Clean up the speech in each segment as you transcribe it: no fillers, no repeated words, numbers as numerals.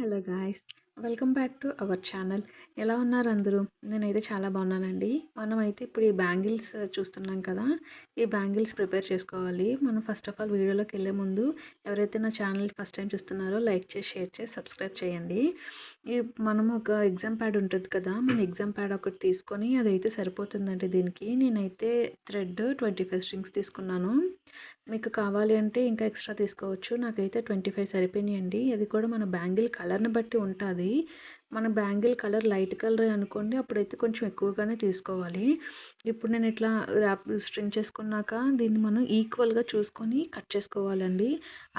Hello guys, welcome back to our channel. ఎలా ఉన్నారు అందరూ? నేనైతే చాలా బాగున్నానండి. మనమైతే ఇప్పుడు ఈ బ్యాంగిల్స్ చూస్తున్నాం కదా, ఈ బ్యాంగిల్స్ ప్రిపేర్ చేసుకోవాలి. మనం ఫస్ట్ ఆఫ్ ఆల్ వీడియోలోకి వెళ్ళే ముందు ఎవరైతే నా ఛానల్ ఫస్ట్ టైం చూస్తున్నారో లైక్ చేసి, షేర్ చేసి, సబ్స్క్రైబ్ చేయండి. ఈ మనం ఒక ఎగ్జామ్ ప్యాడ్ ఉంటుంది కదా, మన ఎగ్జామ్ ప్యాడ్ ఒకటి తీసుకొని అదైతే సరిపోతుందండి దీనికి. నేనైతే థ్రెడ్ 25 స్ట్రింగ్స్ తీసుకున్నాను. మీకు కావాలి అంటే ఇంకా ఎక్స్ట్రా తీసుకోవచ్చు. నాకైతే 25 సరిపోయినాయండి. అది కూడా మన బ్యాంగిల్ కలర్ని బట్టి ఉంటుంది. మన బ్యాంగిల్ కలర్ లైట్ కలర్ అనుకోండి, అప్పుడైతే కొంచెం ఎక్కువగానే తీసుకోవాలి. ఇప్పుడు నేను ఇట్లా ర్యాప్ స్ట్రింగ్ చేసుకున్నాక దీన్ని మనం ఈక్వల్గా చూసుకొని కట్ చేసుకోవాలండి.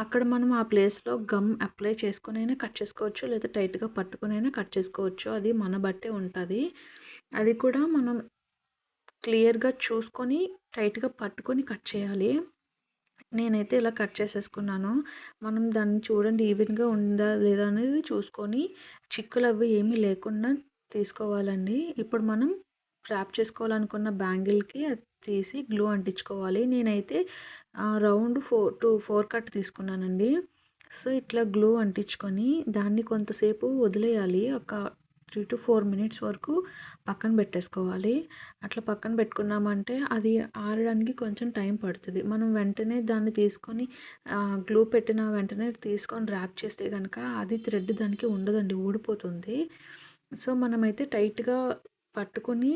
అక్కడ మనం ఆ ప్లేస్లో గమ్ అప్లై చేసుకుని అయినా కట్ చేసుకోవచ్చు, లేదా టైట్గా పట్టుకుని అయినా కట్ చేసుకోవచ్చు. అది మన బట్టే ఉంటుంది. అది కూడా మనం క్లియర్గా చూసుకొని టైట్గా పట్టుకొని కట్ చేయాలి. నేనైతే ఇలా కట్ చేసేసుకున్నాను. మనం దాన్ని చూడండి ఈవెన్‌గా ఉందా లేదా అనేది చూసుకొని చిక్కులు అవి ఏమీ లేకుండా తీసుకోవాలండి. ఇప్పుడు మనం ర్యాప్ చేసుకోవాలనుకున్న బ్యాంగిల్‌కి అది తీసి గ్లూ అంటించుకోవాలి. నేనైతే రౌండ్ 4 కట్ తీసుకున్నానండి. సో, ఇట్లా గ్లూ అంటించుకొని దాన్ని కొంతసేపు వదిలేయాలి. ఒక 3-4 మినిట్స్ వరకు పక్కన పెట్టేసుకోవాలి. అట్లా పక్కన పెట్టుకున్నామంటే అది ఆరడానికి కొంచెం టైం పడుతుంది. మనం వెంటనే దాన్ని తీసుకొని గ్లూ పెట్టిన వెంటనే తీసుకొని ర్యాప్ చేస్తే కనుక అది థ్రెడ్ దానికి ఉండదండి, ఊడిపోతుంది. సో, మనమైతే టైట్‌గా పట్టుకొని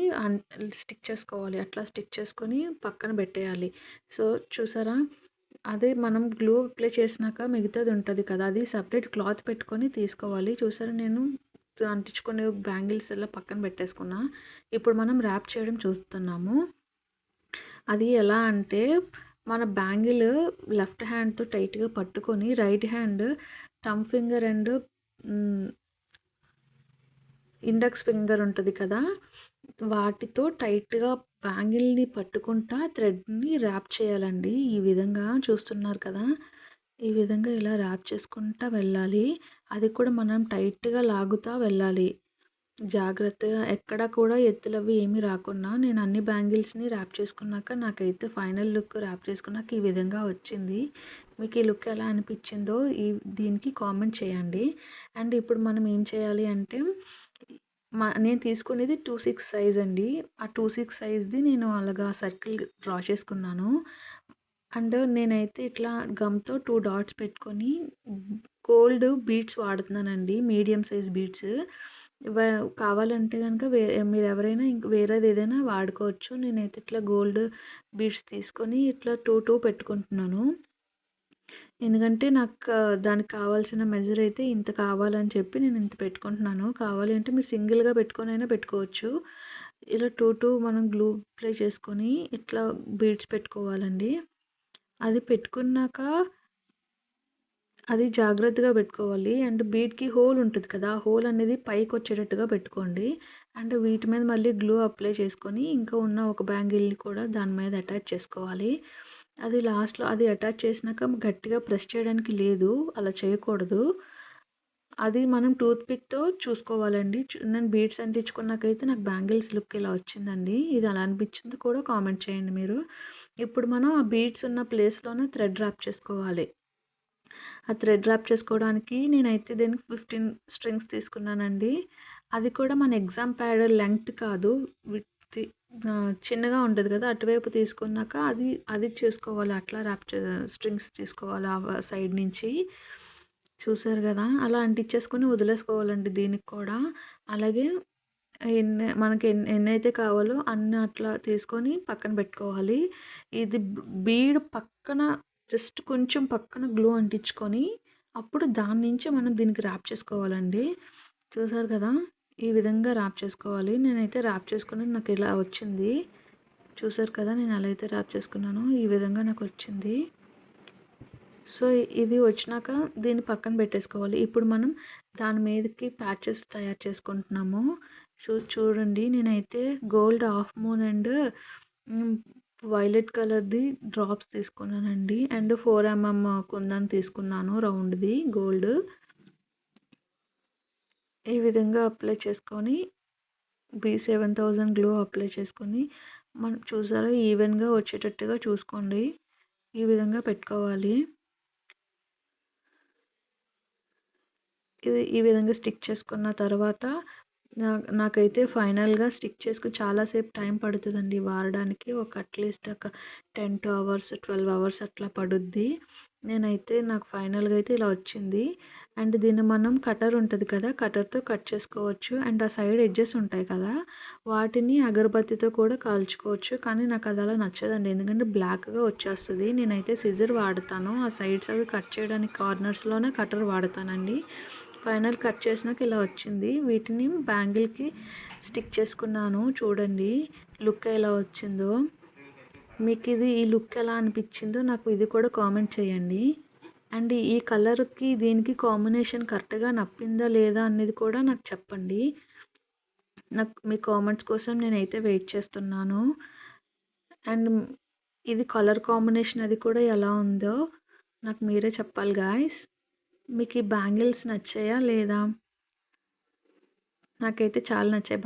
స్టిక్ చేసుకోవాలి. అట్లా స్టిక్ చేసుకొని పక్కన పెట్టేయాలి. సో, చూసారా? అదే మనం గ్లూ అప్లై చేసినాక మిగతాది ఉంటుంది కదా, అది సెపరేట్ క్లాత్ పెట్టుకొని తీసుకోవాలి. చూసారా, నేను అంటించుకునే బ్యాంగిల్స్ ఇలా పక్కన పెట్టేసుకున్నా. ఇప్పుడు మనం ర్యాప్ చేయడం చూస్తున్నాము. అది ఎలా అంటే మన బ్యాంగిల్ లెఫ్ట్ హ్యాండ్తో టైట్గా పట్టుకొని right hand thumb finger and index finger ఉంటుంది కదా, వాటితో టైట్గా బ్యాంగిల్ని పట్టుకుంటా థ్రెడ్ని ర్యాప్ చేయాలండి. ఈ విధంగా చూస్తున్నారు కదా, ఈ విధంగా ఇలా ర్యాప్ చేసుకుంటా వెళ్ళాలి. అది కూడా మనం టైట్గా లాగుతూ వెళ్ళాలి. జాగ్రత్తగా ఎక్కడ కూడా ఎత్తులవి ఏమీ రాకుండా నేను అన్ని బ్యాంగిల్స్ని ర్యాప్ చేసుకున్నాక నాకైతే ఫైనల్ లుక్ ర్యాప్ చేసుకున్నాక ఈ విధంగా వచ్చింది. మీకు ఈ లుక్ ఎలా అనిపించిందో దీనికి కామెంట్ చేయండి. అండ్ ఇప్పుడు మనం ఏం చేయాలి అంటే నేను తీసుకునేది 26 సైజ్ అండి. ఆ 26 సైజ్ది నేను అలాగా సర్కిల్ డ్రా చేసుకున్నాను. అండ్ నేనైతే ఇట్లా గమ్తో 2 డాట్స్ పెట్టుకొని గోల్డ్ బీడ్స్ వాడుతున్నానండి, మీడియం సైజ్ బీడ్స్. కావాలంటే కనుక మీరు ఎవరైనా ఇంక వేరేది ఏదైనా వాడుకోవచ్చు. నేనైతే ఇట్లా గోల్డ్ బీడ్స్ తీసుకొని ఇట్లా 2 పెట్టుకుంటున్నాను. ఎందుకంటే నాకు దానికి కావాల్సిన మెజర్ అయితే ఇంత కావాలని చెప్పి నేను ఇంత పెట్టుకుంటున్నాను. కావాలి అంటే మీరు సింగిల్‌గా పెట్టుకొనైనా పెట్టుకోవచ్చు. ఇలా 2 మనం గ్లూ అప్లై చేసుకొని ఇట్లా బీడ్స్ పెట్టుకోవాలండి. అది పెట్టుకున్నాక అది జాగ్రత్తగా పెట్టుకోవాలి. అండ్ బీడ్‌కి హోల్ ఉంటుంది కదా, ఆ హోల్ అనేది పైకొచ్చేటట్టుగా పెట్టుకోండి. అండ్ వీటి మీద మళ్ళీ గ్లూ అప్లై చేసుకొని ఇంకా ఉన్న ఒక బ్యాంగిల్‌ని కూడా దాని మీద అటాచ్ చేసుకోవాలి. అది లాస్ట్‌లో అది అటాచ్ చేసినాక గట్టిగా ప్రెస్ చేయడానికి లేదు, అలా చేయకూడదు. అది మనం టూత్ పిక్‌తో చూసుకోవాలండి. నేను బీడ్స్ అంటించుకున్నాకైతే నాకు బ్యాంగిల్స్ లుక్ ఇలా వచ్చిందండి. ఇది ఎలా అనిపించిందో కూడా కామెంట్ చేయండి మీరు. ఇప్పుడు మనం ఆ బీడ్స్ ఉన్న ప్లేస్‌లోనే థ్రెడ్ ర్యాప్ చేసుకోవాలి. ఆ థ్రెడ్ ర్యాప్ చేసుకోవడానికి నేనైతే దీనికి 15 స్ట్రింగ్స్ తీసుకున్నానండి. అది కూడా మన ఎగ్జామ్ ప్యాడ్ లెంగ్త్ కాదు, చిన్నగా ఉంటుంది కదా, అటువైపు తీసుకున్నాక అది చేసుకోవాలి. అట్లా స్ట్రింగ్స్ తీసుకోవాలి ఆ సైడ్ నుంచి. చూసారు కదా, అలా అంటించేసుకొని వదిలేసుకోవాలండి దీనికి కూడా. అలాగే మనకి ఎన్నైతే కావాలో అన్ని అట్లా తీసుకొని పక్కన పెట్టుకోవాలి. ఇది బీడ్ పక్కన జస్ట్ కొంచెం పక్కన గ్లూ అంటించుకొని అప్పుడు దాని నుంచి మనం దీనికి ర్యాప్ చేసుకోవాలండి. చూసారు కదా, ఈ విధంగా ర్యాప్ చేసుకోవాలి. నేనైతే ర్యాప్ చేసుకుని నాకు ఇలా వచ్చింది. చూసారు కదా, నేను ఎలా అయితే ర్యాప్ చేసుకున్నానో ఈ విధంగా నాకు వచ్చింది. సో, ఇది వచ్చినాక దీన్ని పక్కన పెట్టేసుకోవాలి. ఇప్పుడు మనం దాని మీదకి ప్యాచెస్ తయారు చేసుకుంటున్నాము. సో, చూడండి, నేనైతే gold half moon and violet కలర్‌ది డ్రాప్స్ తీసుకున్నానండి. అండ్ 4 కుందన్ తీసుకున్నాను రౌండ్‌ది గోల్డ్. ఈ విధంగా అప్లై చేసుకొని B7000 గ్లో అప్లై చేసుకొని మనం చూసారా ఈవెన్‌గా వచ్చేటట్టుగా చూసుకోండి. ఈ విధంగా పెట్టుకోవాలి. ఇది ఈ విధంగా స్టిక్ చేసుకున్న తర్వాత నాకైతే ఫైనల్‌గా స్టిక్ చేసుకొని చాలా సేపు టైం పడుతదండి వాడడానికి. అట్‌లీస్ట్ ఒక 10 అవర్స్, 12 అవర్స్ అట్లా పడుద్ది. నాకు ఫైనల్‌గా అయితే ఇలా వచ్చింది. అండ్ దీన్ని మనం కటర్ ఉంటది కదా! కటర్‌తో కట్ చేసుకోవచ్చు. అండ్ ఆ సైడ్ ఎడ్జెస్ ఉంటాయి కదా! వాటిని అగరబత్తితో కూడా కాల్చుకోవచ్చు. కానీ నాకు అది అలా నచ్చదండి. ఎందుకంటే బ్లాక్‌గా వచ్చేస్తది. నేనైతే సిజర్ వాడతాను. ఆ సైడ్స్ అవి కట్ చేయడానికి కార్నర్స్‌లోనే కటర్ వాడతానండి. ఫైనల్ కట్ చేసినాక ఇలా వచ్చింది. వీటిని బ్యాంగిల్‌కి స్టిక్ చేసుకున్నాను. చూడండి లుక్ ఎలా వచ్చిందో. ఈ లుక్ ఎలా అనిపించిందో నాకు ఇది కూడా కామెంట్ చేయండి. అండ్ ఈ కలర్‌కి దీనికి కాంబినేషన్ కరెక్ట్‌గా నప్పిందా లేదా అనేది కూడా నాకు చెప్పండి. మీ కామెంట్స్ కోసం నేనైతే వెయిట్ చేస్తున్నాను. అండ్ ఇది కలర్ కాంబినేషన్ అది కూడా ఎలా ఉందో నాకు మీరే చెప్పాలి గాయ్స్. మీకు ఈ బ్యాంగిల్స్ నచ్చాయా లేదా? నాకైతే చాలా నచ్చాయి.